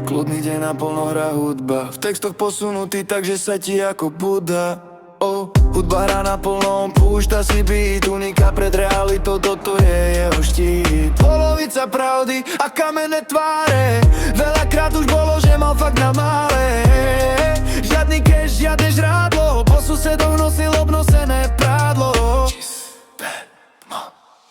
Kľudný deň naplno hrá hudba, v textoch posunutý, takže sa ti ako Buddha. Hudba hrá naplno, púšťa si beat, unika pred realitou, toto je jeho štít. Polovica pravdy a kamenné tváre, veľakrát už bolo, že mal fakt na mále. Žiadny cash, žiadne žrádlo, po susedoch nosil obnosené prádlo.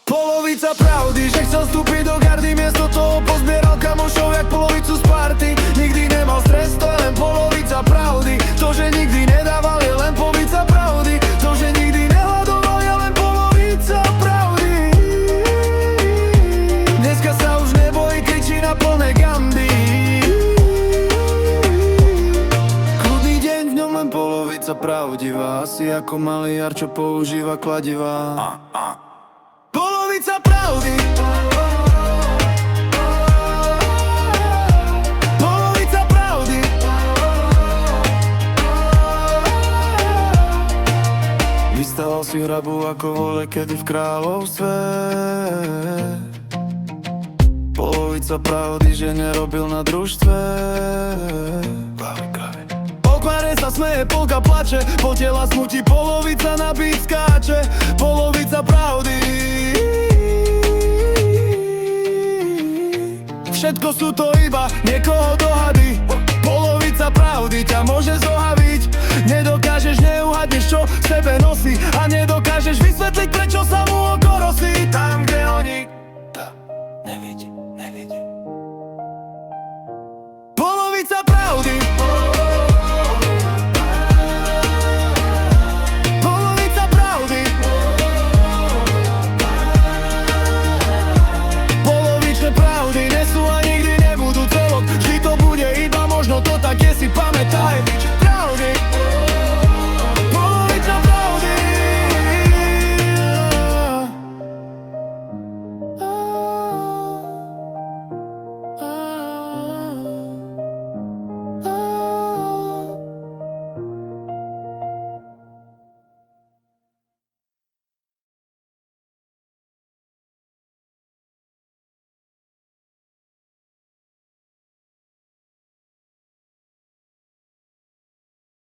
Polovica pravdy, že chcel vstúpiť do gardy, miesto toho pozbieral kamošov jak polovicu z party. Nikdy nemal stres, to je len polovica pravdy. To, že nikdy nedával, je len polovica pravdy. To, že nikdy nehľadoval, je len polovica pravdy. Dneska sa už nebojí, kričí na plné gamby. Kľudný deň, v ňom len polovica pravdivá, asi ako maliar, čo používa kladivá. Polovica pravdy. Polovica pravdy. Vystaval si hrabu ako vole, kedy v kráľovstve. Polovica pravdy, že nerobil na družstve. Okváre sa smeje, polka plače, po tela smutí, polovica na beat skáče. Polovica pravdy. Všetko sú to iba niekoho dohady. Polovica pravdy ťa môže zohaviť.